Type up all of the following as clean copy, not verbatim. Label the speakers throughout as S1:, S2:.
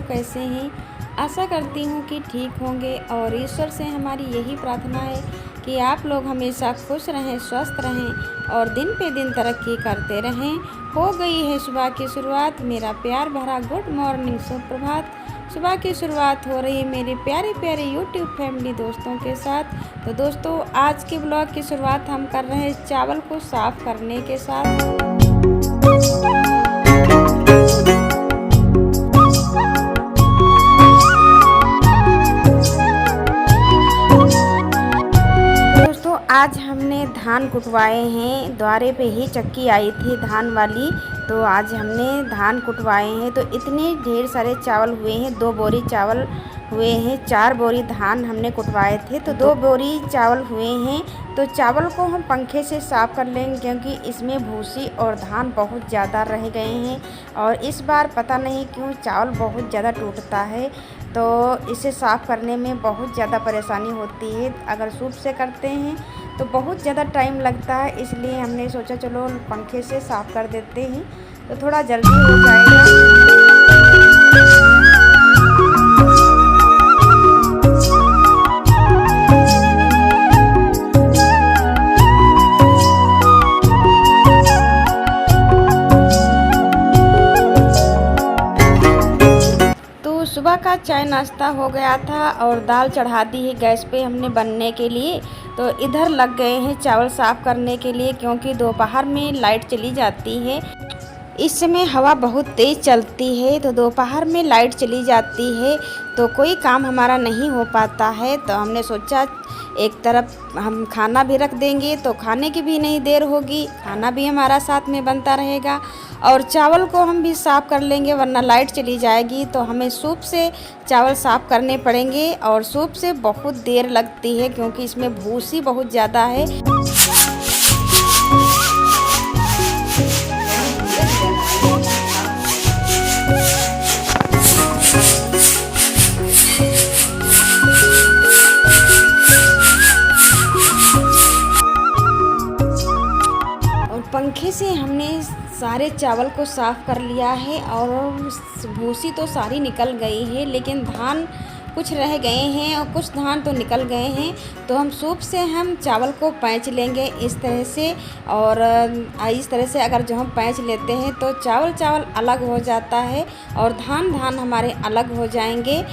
S1: सब कैसे हैं। आशा करती हूँ कि ठीक होंगे और ईश्वर से हमारी यही प्रार्थना है कि आप लोग हमेशा खुश रहें, स्वस्थ रहें और दिन पे दिन तरक्की करते रहें। हो गई है सुबह की शुरुआत, मेरा प्यार भरा गुड मॉर्निंग, सुप्रभात। सुबह की शुरुआत हो रही है मेरे प्यारे प्यारे यूट्यूब फैमिली दोस्तों के साथ। तो दोस्तों, आज के ब्लॉग की शुरुआत हम कर रहे हैं चावल को साफ़ करने के साथ। आज हमने धान कुटवाए हैं, द्वारे पे ही चक्की आई थी धान वाली, तो आज हमने धान कुटवाए हैं। तो इतने ढेर सारे चावल हुए हैं, 2 बोरी चावल हुए हैं, 4 बोरी धान हमने कुटवाए थे, तो 2 बोरी चावल हुए हैं। तो चावल को हम पंखे से साफ़ कर लेंगे क्योंकि इसमें भूसी और धान बहुत ज़्यादा रह गए हैं और इस बार पता नहीं क्यों चावल बहुत ज़्यादा टूटता है, तो इसे साफ़ करने में बहुत ज़्यादा परेशानी होती है। अगर सूप से करते हैं तो बहुत ज़्यादा टाइम लगता है, इसलिए हमने सोचा चलो पंखे से साफ़ कर देते हैं तो थोड़ा जल्दी हो जाएगा। सुबह का चाय नाश्ता हो गया था और दाल चढ़ा दी है गैस पे हमने बनने के लिए। तो इधर लग गए हैं चावल साफ़ करने के लिए क्योंकि दोपहर में लाइट चली जाती है। इस समय हवा बहुत तेज़ चलती है, तो दोपहर में लाइट चली जाती है तो कोई काम हमारा नहीं हो पाता है। तो हमने सोचा एक तरफ हम खाना भी रख देंगे तो खाने की भी नहीं देर होगी, खाना भी हमारा साथ में बनता रहेगा और चावल को हम भी साफ़ कर लेंगे, वरना लाइट चली जाएगी तो हमें सूप से चावल साफ़ करने पड़ेंगे और सूप से बहुत देर लगती है क्योंकि इसमें भूसी बहुत ज़्यादा है। पंखे से हमने सारे चावल को साफ़ कर लिया है और भूसी तो सारी निकल गई है, लेकिन धान कुछ रह गए हैं और कुछ धान तो निकल गए हैं। तो हम सूप से हम चावल को पैंच लेंगे इस तरह से, और इस तरह से अगर जो हम पैंच लेते हैं तो चावल अलग हो जाता है और धान हमारे अलग हो जाएंगे।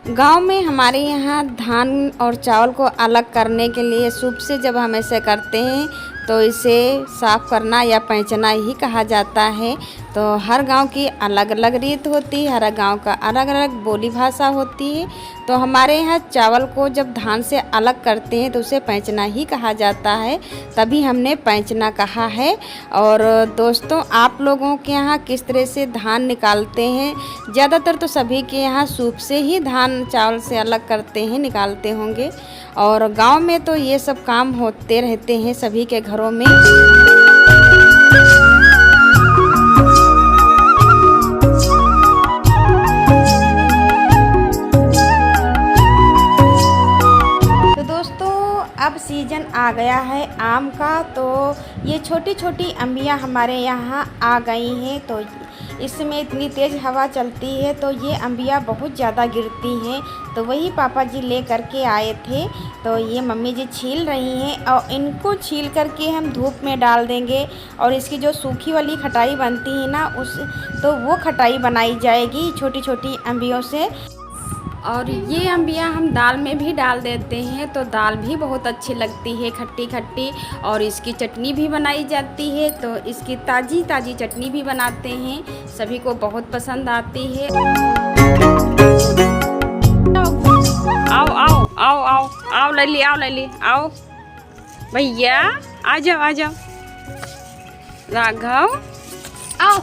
S1: गांव में हमारे यहाँ धान और चावल को अलग करने के लिए सूप से जब हम ऐसे करते हैं तो इसे साफ़ करना या पैंचना ही कहा जाता है। तो हर गांव की अलग अलग रीत होती है, हर गांव का अलग अलग बोली भाषा होती है। तो हमारे यहाँ चावल को जब धान से अलग करते हैं तो उसे पैंचना ही कहा जाता है, तभी हमने पैंचना कहा है। और दोस्तों, आप लोगों के यहाँ किस तरह से धान निकालते हैं? ज़्यादातर तो सभी के यहाँ सूप से ही धान चावल से अलग करते हैं, निकालते होंगे। और गांव में तो ये सब काम होते रहते हैं सभी के घरों में। तो दोस्तों, अब सीज़न आ गया है आम का, तो ये छोटी छोटी अम्बियाँ हमारे यहाँ आ गई हैं। तो इसमें इतनी तेज़ हवा चलती है तो ये अम्बियाँ बहुत ज़्यादा गिरती हैं, तो वही पापा जी ले करके आए थे। तो ये मम्मी जी छील रही हैं और इनको छील करके हम धूप में डाल देंगे और इसकी जो सूखी वाली खटाई बनती है ना, तो वो खटाई बनाई जाएगी छोटी छोटी अम्बियों से। और ये अम्बियाँ हम दाल में भी डाल देते हैं तो दाल भी बहुत अच्छी लगती है, खट्टी खट्टी, और इसकी चटनी भी बनाई जाती है। तो इसकी ताज़ी ताज़ी चटनी भी बनाते हैं, सभी को बहुत पसंद आती है। आओ आओ आओ आओ आओ लली, आओ लली, आओ भैया, आ जाओ आ जाओ। राघव, आओ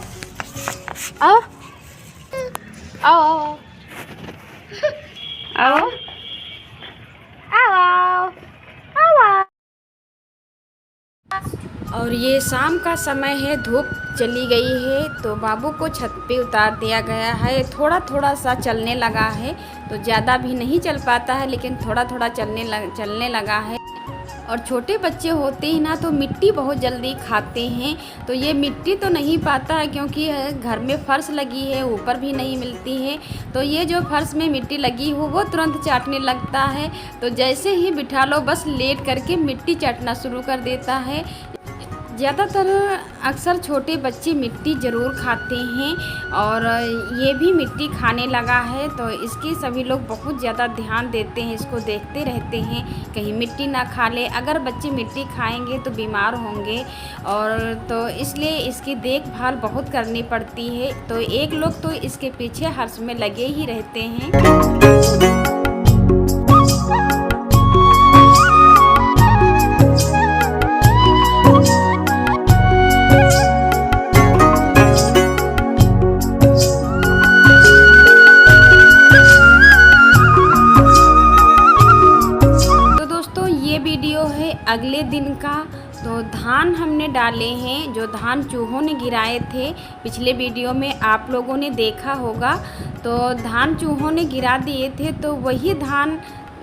S1: आओ आओ आओ आओ आओ। और ये शाम का समय है, धूप चली गई है तो बाबू को छत पे उतार दिया गया है। थोड़ा थोड़ा सा चलने लगा है, तो ज़्यादा भी नहीं चल पाता है लेकिन थोड़ा थोड़ा चलने लगा है। और छोटे बच्चे होते हैं ना तो मिट्टी बहुत जल्दी खाते हैं। तो ये मिट्टी तो नहीं पाता है क्योंकि घर में फ़र्श लगी है, ऊपर भी नहीं मिलती है। तो ये जो फ़र्श में मिट्टी लगी हो वो तुरंत चाटने लगता है। तो जैसे ही बिठा लो बस लेट करके मिट्टी चाटना शुरू कर देता है। ज़्यादातर अक्सर छोटे बच्चे मिट्टी ज़रूर खाते हैं और ये भी मिट्टी खाने लगा है। तो इसकी सभी लोग बहुत ज़्यादा ध्यान देते हैं, इसको देखते रहते हैं कहीं मिट्टी ना खा ले। अगर बच्चे मिट्टी खाएंगे तो बीमार होंगे और तो इसलिए इसकी देखभाल बहुत करनी पड़ती है। तो एक लोग तो इसके पीछे हर समय लगे ही रहते हैं। वीडियो है अगले दिन का। तो धान हमने डाले हैं, जो धान चूहों ने गिराए थे पिछले वीडियो में आप लोगों ने देखा होगा। तो धान चूहों ने गिरा दिए थे तो वही धान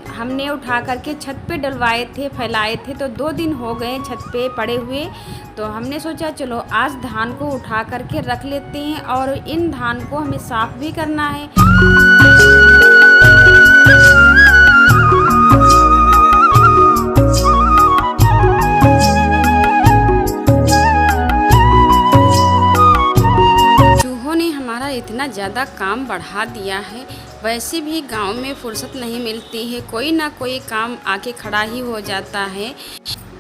S1: हमने उठा करके छत पे डलवाए थे, फैलाए थे। तो 2 दिन हो गए छत पे पड़े हुए। तो हमने सोचा चलो आज धान को उठा करके रख लेते हैं और इन धान को हमें साफ़ भी करना है। इतना ज़्यादा काम बढ़ा दिया है। वैसे भी गांव में फुर्सत नहीं मिलती है, कोई ना कोई काम आके खड़ा ही हो जाता है।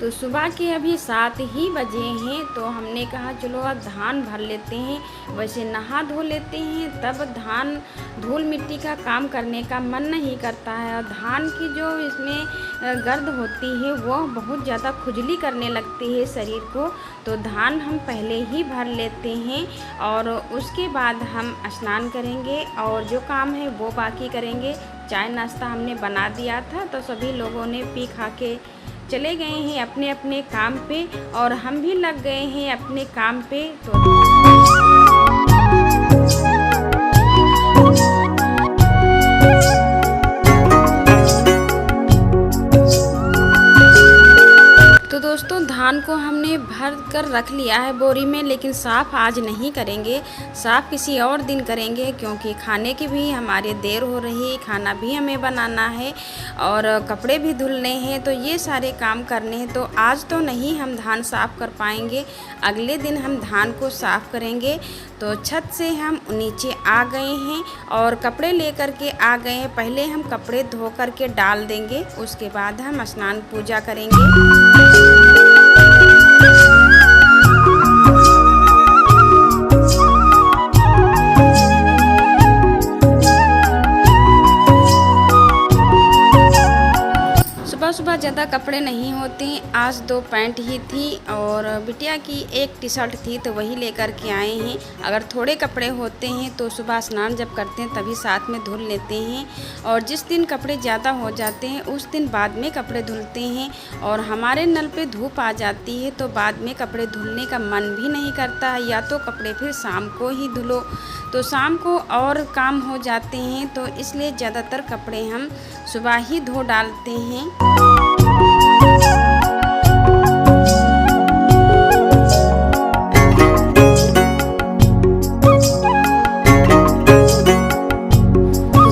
S1: तो सुबह के अभी 7 ही बजे हैं तो हमने कहा चलो आज धान भर लेते हैं। वैसे नहा धो लेते हैं तब धान धूल मिट्टी का काम करने का मन नहीं करता है। और धान की जो इसमें गर्द होती है वो बहुत ज़्यादा खुजली करने लगती है शरीर को। तो धान हम पहले ही भर लेते हैं और उसके बाद हम स्नान करेंगे और जो काम है वो बाकी करेंगे। चाय नाश्ता हमने बना दिया था तो सभी लोगों ने पी खा के चले गए हैं अपने अपने काम पे और हम भी लग गए हैं अपने काम पे। तो दोस्तों धान को हमने भर कर रख लिया है बोरी में, लेकिन साफ़ आज नहीं करेंगे, साफ़ किसी और दिन करेंगे क्योंकि खाने की भी हमारे देर हो रही है, खाना भी हमें बनाना है और कपड़े भी धुलने हैं। तो ये सारे काम करने हैं। तो आज तो नहीं हम धान साफ़ कर पाएंगे, अगले दिन हम धान को साफ़ करेंगे। तो छत से हम नीचे आ गए हैं और कपड़े लेकर के आ गए हैं। पहले हम कपड़े धो कर के डाल देंगे, उसके बाद हम स्नान पूजा करेंगे। सुबह ज़्यादा कपड़े नहीं होते, आज 2 पैंट ही थी और बिटिया की 1 टी शर्ट थी तो वही लेकर के आए हैं। अगर थोड़े कपड़े होते हैं तो सुबह स्नान जब करते हैं तभी साथ में धुल लेते हैं और जिस दिन कपड़े ज़्यादा हो जाते हैं उस दिन बाद में कपड़े धुलते हैं। और हमारे नल पे धूप आ जाती है तो बाद में कपड़े धुलने का मन भी नहीं करता है, या तो कपड़े फिर शाम को ही धुलो। तो शाम को और काम हो जाते हैं तो इसलिए ज़्यादातर कपड़े हम सुबह ही धो डालते हैं।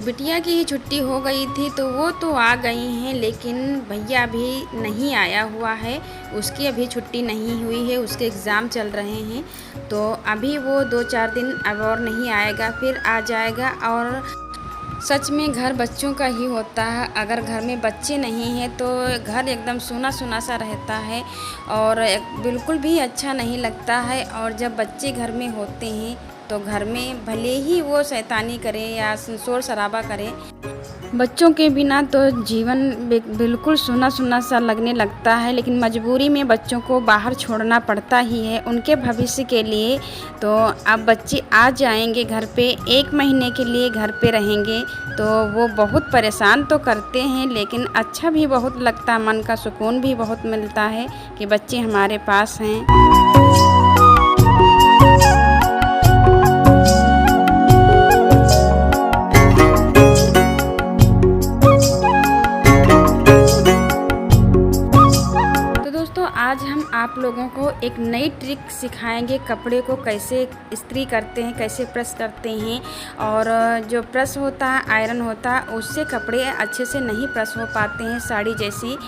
S1: बिटिया की ही छुट्टी हो गई थी तो वो तो आ गई हैं, लेकिन भैया अभी नहीं आया हुआ है, उसकी अभी छुट्टी नहीं हुई है, उसके एग्ज़ाम चल रहे हैं। तो अभी वो 2-4 दिन अब और नहीं आएगा, फिर आ जाएगा। और सच में घर बच्चों का ही होता है, अगर घर में बच्चे नहीं हैं तो घर एकदम सूना सूना सा रहता है और बिल्कुल भी अच्छा नहीं लगता है। और जब बच्चे घर में होते हैं तो घर में भले ही वो शैतानी करें या शोर शराबा करें, बच्चों के बिना तो जीवन बिल्कुल सूना सूना सा लगने लगता है। लेकिन मजबूरी में बच्चों को बाहर छोड़ना पड़ता ही है उनके भविष्य के लिए। तो अब बच्चे आ जाएंगे घर पे, 1 महीने के लिए घर पे रहेंगे तो वो बहुत परेशान तो करते हैं, लेकिन अच्छा भी बहुत लगता है, मन का सुकून भी बहुत मिलता है कि बच्चे हमारे पास हैं। आप लोगों को एक नई ट्रिक सिखाएंगे, कपड़े को कैसे इस्त्री करते हैं, कैसे प्रेस करते हैं। और जो प्रेस होता है, आयरन होता है, उससे कपड़े अच्छे से नहीं प्रेस हो पाते हैं, साड़ी जैसी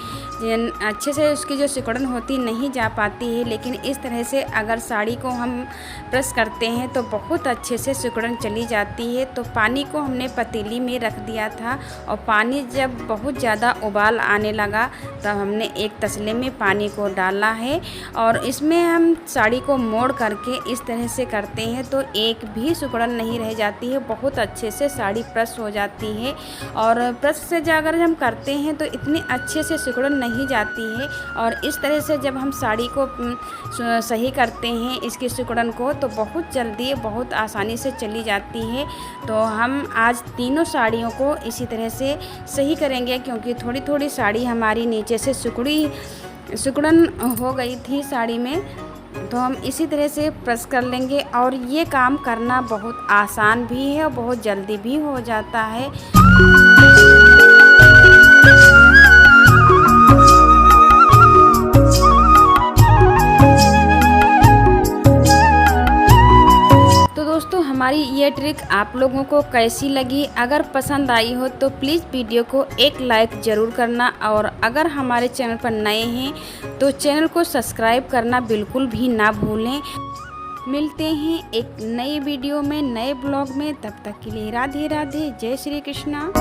S1: अच्छे से उसकी जो सिकुड़न होती नहीं जा पाती है। लेकिन इस तरह से अगर साड़ी को हम प्रेस करते हैं तो बहुत अच्छे से सिकुड़न चली जाती है। तो पानी को हमने पतीली में रख दिया था और पानी जब बहुत ज़्यादा उबाल आने लगा तब हमने एक तसले में पानी को डाला है और इसमें हम साड़ी को मोड़ करके इस तरह से करते हैं तो एक भी सिकुड़न नहीं रह जाती है, बहुत अच्छे से साड़ी प्रेस हो जाती है। और प्रेस से अगर हम करते हैं तो इतनी अच्छे से सिकुड़न नहीं जाती है। और इस तरह से जब हम साड़ी को सही करते हैं इसकी सिकुड़न को तो बहुत जल्दी, बहुत आसानी से चली जाती है। तो हम आज तीनों साड़ियों को इसी तरह से सही करेंगे, क्योंकि थोड़ी थोड़ी साड़ी हमारी नीचे से सिकुड़न हो गई थी साड़ी में। तो हम इसी तरह से प्रेस कर लेंगे और ये काम करना बहुत आसान भी है और बहुत जल्दी भी हो जाता है। दोस्तों, हमारी ये ट्रिक आप लोगों को कैसी लगी? अगर पसंद आई हो तो प्लीज़ वीडियो को एक लाइक ज़रूर करना और अगर हमारे चैनल पर नए हैं तो चैनल को सब्सक्राइब करना बिल्कुल भी ना भूलें। मिलते हैं एक नई वीडियो में, नए ब्लॉग में। तब तक के लिए राधे राधे, जय श्री कृष्णा।